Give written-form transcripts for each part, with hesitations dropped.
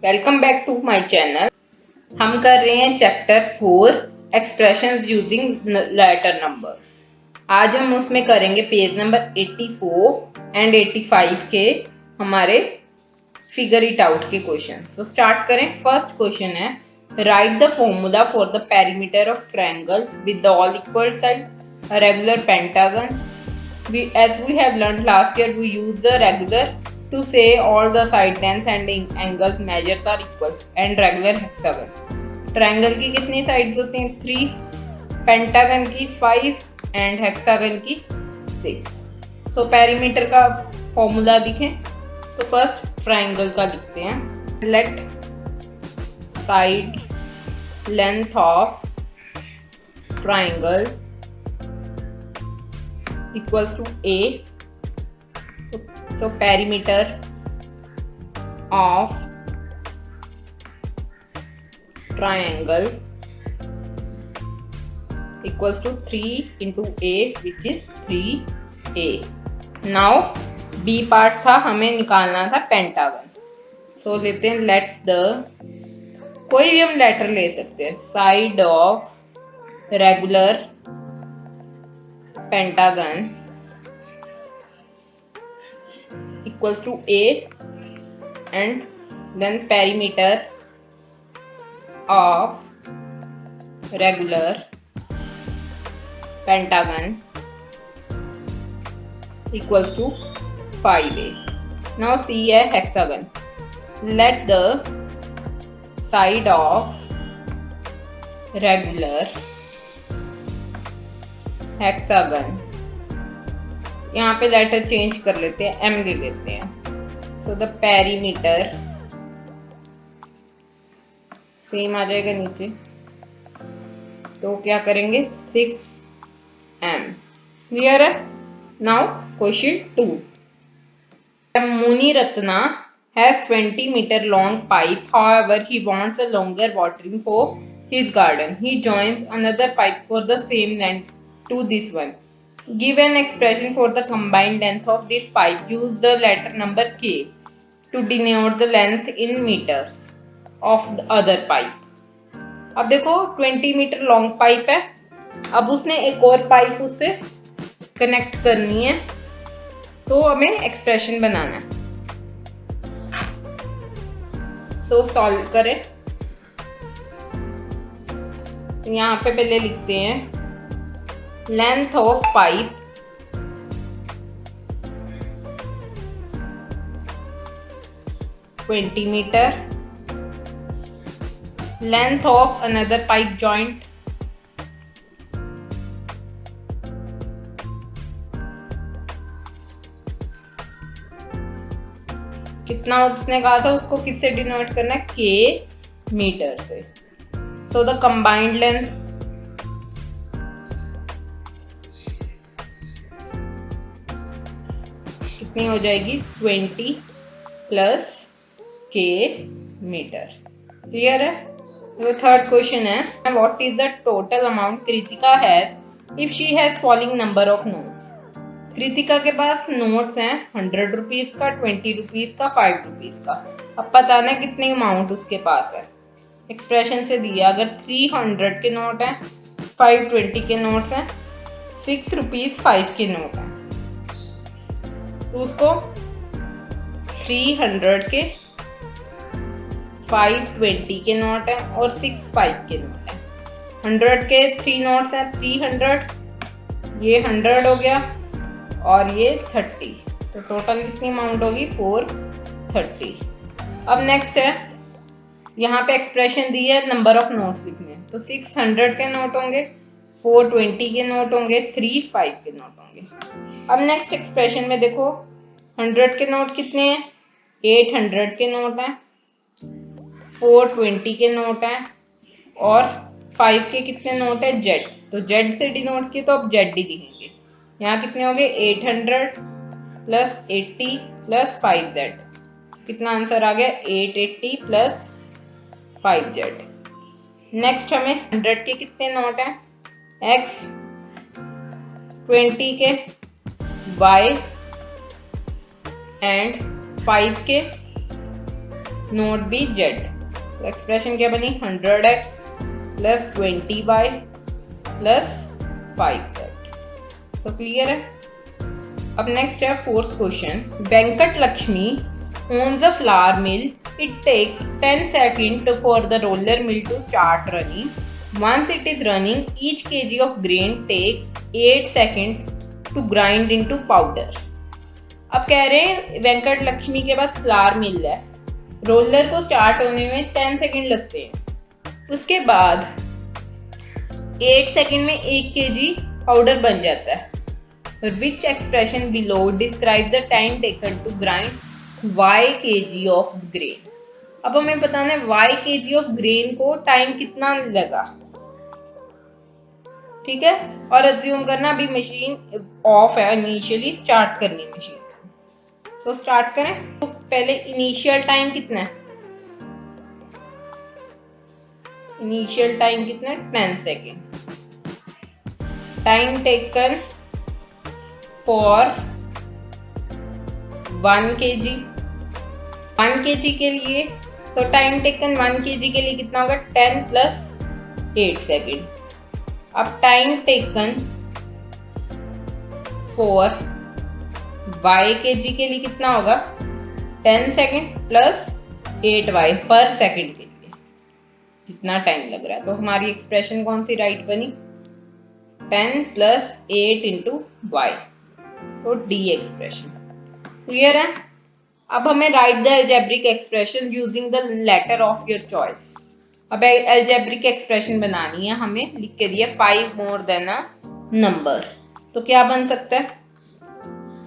Welcome back to my channel. हम कर रहे हैं chapter 4 expressions using letter numbers. आज हम उसमें करेंगे पेज नंबर 84 एंड 85 के हमारे फिगर इट आउट के क्वेश्चन। सो स्टार्ट करें। फर्स्ट क्वेश्चन है, right the formula for the perimeter of triangle with all equal side a regular pentagon. As we have learned last year, we use the regular to say all the side lengths and angles measures are equal and regular hexagon. Triangle की कितनी sides होती हैं? 3, pentagon की 5 and hexagon की 6। So perimeter का formula लिखें तो first triangle का लिखते हैं। Let side length of triangle equals to A. So perimeter of triangle equals to 3 into A, which is 3A. Now B part था, हमें निकालना था पेंटागन। So लेते हैं लेट द, कोई भी हम लेटर ले सकते हैं, side of regular pentagon equals to A and then perimeter of regular pentagon equals to 5A. Now C है hexagon. Let the side of regular hexagon, यहाँ पे लेटर चेंज कर लेते हैं, एम ले लेते हैं। सो द पेरीमीटर सेम आ जाएगा नीचे, तो क्या करेंगे 6m। क्लियर है? Now question 2। मुनि Ratna has 20 meter long pipe, however he wants a longer watering for his garden. He joins another pipe for the same length to this one. Give an expression for the combined length of this pipe. Use the letter number K to denote the length in meters of the other pipe. अब देखो 20 metre long pipe है, अब उसने एक और pipe उससे connect करनी है, तो हमें एक्सप्रेशन बनाना है। सो सॉल्व करें। यहाँ पे पहले लिखते हैं length of pipe (20 meter), length of another pipe joint कितना उसने कहा था, उसको किससे डिनोट करना है? K मीटर से। सो द कंबाइंड लेंथ कितनी हो जाएगी? 20 प्लस K मीटर। क्लियर है? तो थर्ड क्वेश्चन है, what is the total amount Kritika has if she has following number of notes. Kritika के पास नोट्स हैं 100 रुपीज का, 20 रुपीज का, 5 रुपीज का। अब पता ना कितनी अमाउंट उसके पास है। एक्सप्रेशन से दिया, अगर 300 के नोट हैं, 520 के नोट्स हैं, 6 रुपीज 5 के नोट हैं, तो उसको 300 के 520 के नोट हैं और 6 5 के नोट हैं। 100 के 3 नोट्स हैं, 300, ये 100 हो गया और ये 30, तो टोटल कितनी अमाउंट होगी? 430। अब नेक्स्ट है, यहाँ पे एक्सप्रेशन दी है नंबर ऑफ नोट्स लिखने, तो 600 के नोट होंगे, 420 के नोट होंगे, 3 5 के नोट होंगे। अब नेक्स्ट एक्सप्रेशन में देखो 100 के नोट कितने हैं? 800 के नोट हैं, 420 के नोट हैं और 5 के कितने नोट है? जेड। तो जेड से डिनोट किए तो अब जेड ही लिखेंगे। यहाँ कितने हो गए? 800 प्लस 80 प्लस 5z। कितना आंसर आ गया? 880 प्लस 5z। नेक्स्ट हमें 100 के कितने नोट हैं? x, 20 के y एंड 5 के नोट बी जेड। तो एक्सप्रेशन क्या बनी 100x plus 20y plus 5z। So clear है। अब नेक्स्ट है fourth question. Venkat Lakshmi owns a flour mill. It takes 10 seconds for the roller mill to start running. Once it is running, each kg of grain takes 8 seconds to grind into powder. अब कह रहे हैं वेंकट लक्ष्मी के पास flower मिल है, roller को start होने में 10 second लगते हैं, उसके बाद 8 सेकंड में 1 kg पाउडर बन जाता है। Which expression below describes the time taken to grind y kg of grain? अब हमें बताना है y kg of grain को टाइम कितना लगा, ठीक है। और अज्यूम करना अभी मशीन ऑफ है, इनिशियली स्टार्ट करनी मशीन। सो स्टार्ट करें। तो पहले इनिशियल टाइम कितना है, इनिशियल टाइम कितना है 10 second. Time taken for 1 kg, 1 kg के लिए तो टाइम टेकन 1 kg के लिए कितना होगा 10 प्लस 8 सेकेंड। अब time taken for y kg के लिए कितना होगा 10 सेकेंड प्लस 8y पर सेकेंड के लिए जितना टाइम लग रहा है। तो हमारी एक्सप्रेशन कौन सी राइट बनी 10 प्लस 8 इंटू y, तो डी एक्सप्रेशन। क्लियर है। अब हमें write the algebraic expression using the letter of your choice. अब अलजेब्रिक एक्सप्रेशन बनानी है, हमें लिख के दिया 5 मोर देन अ नंबर। तो क्या बन सकता है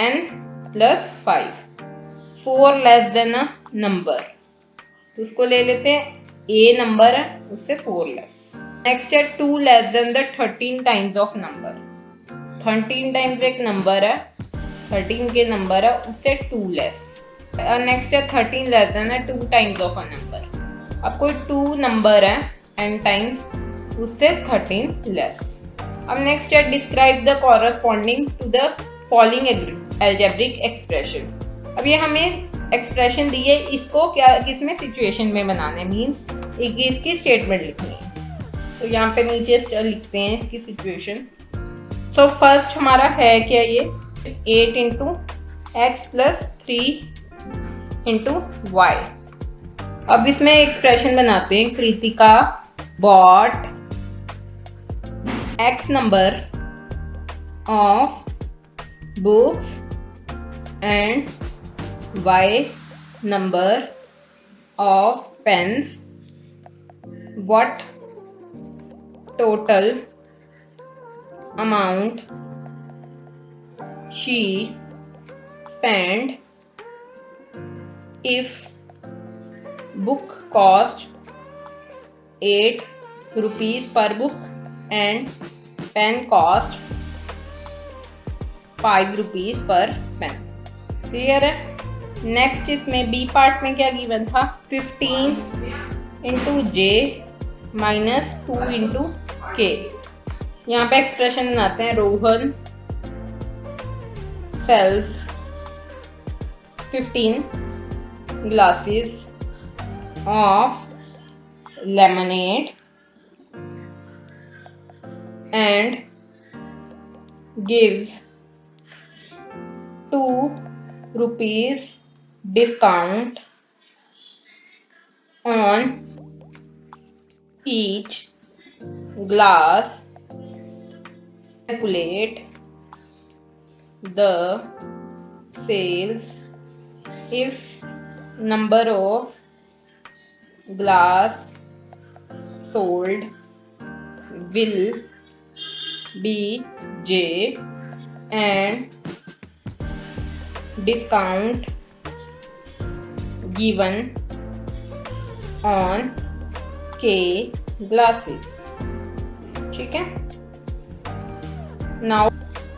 n plus 5, 4 less than a number, तो उसको ले लेते हैं a नंबर है उससे 4 लेस। नेक्स्ट है 2 less than the 13 times of number. 13 times एक नंबर है, 13 के नंबर है उससे 2 लेस। नेक्स्ट है 13 less than 2 times of a number. अब कोई 2 नंबर है n टाइम्स उससे 13 लेस। अब नेक्स्ट है describe the corresponding to the following algebraic expression. अब ये हमें एक्सप्रेशन दी है, इसको क्या किसमें सिचुएशन में बनाना है, मीन्स एक इसकी स्टेटमेंट लिखनी है। तो यहाँ पे नीचे लिखते हैं इसकी सिचुएशन। सो फर्स्ट हमारा है क्या ये 8 into x plus 3 into y. अब इसमें एक्सप्रेशन बनाते हैं Kritika bought x number of books and y number of pens. What total amount she spent if book cost 8 rupees per book and pen cost 5 rupees per pen। Clear है। Next इसमें B part में क्या given था 15 into जे minus 2 into के। यहाँ पे expression बनाते हैं Rohan sales 15 glasses of lemonade and gives 2 rupees discount on each glass। Calculate the sales if number of glass sold will be J and discount given on K glasses। ठीक है।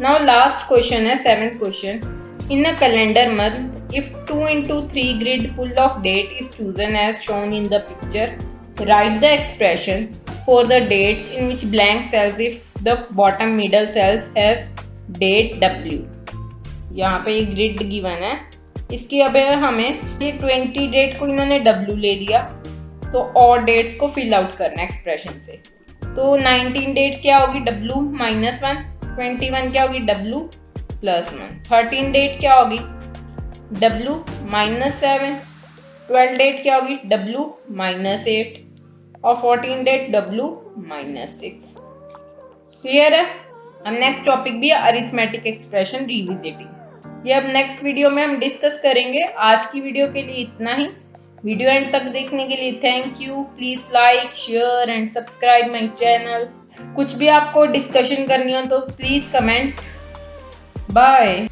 Now last question है 7th question। In a calendar month, if 2 into 3 grid full of date is chosen as shown in the picture, write the expression for the dates in which blank cells if the bottom middle cells has date W। यहाँ पे एक grid given है इसकी अब हमें ये 20 date को इन्होंने W ले लिया, तो और डेट्स को फिल आउट करना एक्सप्रेशन से। तो 19 डेट क्या होगी W माइनस 1, 21 क्या होगी W प्लस 1, 13 डेट क्या होगी W माइनस 7, 12 डेट क्या होगी W माइनस 8 और 14 डेट W माइनस 6। क्लियर है। अब नेक्स्ट टॉपिक भी है अरिथमेटिक एक्सप्रेशन रिविजिटिंग। ये अब नेक्स्ट वीडियो में हम डिस्कस करेंगे। आज की वीडियो के लिए इतना ही। वीडियो एंड तक देखने के लिए thank you. Please like, share and subscribe my channel. कुछ भी आपको डिस्कशन करनी हो तो प्लीज कमेंट। बाय।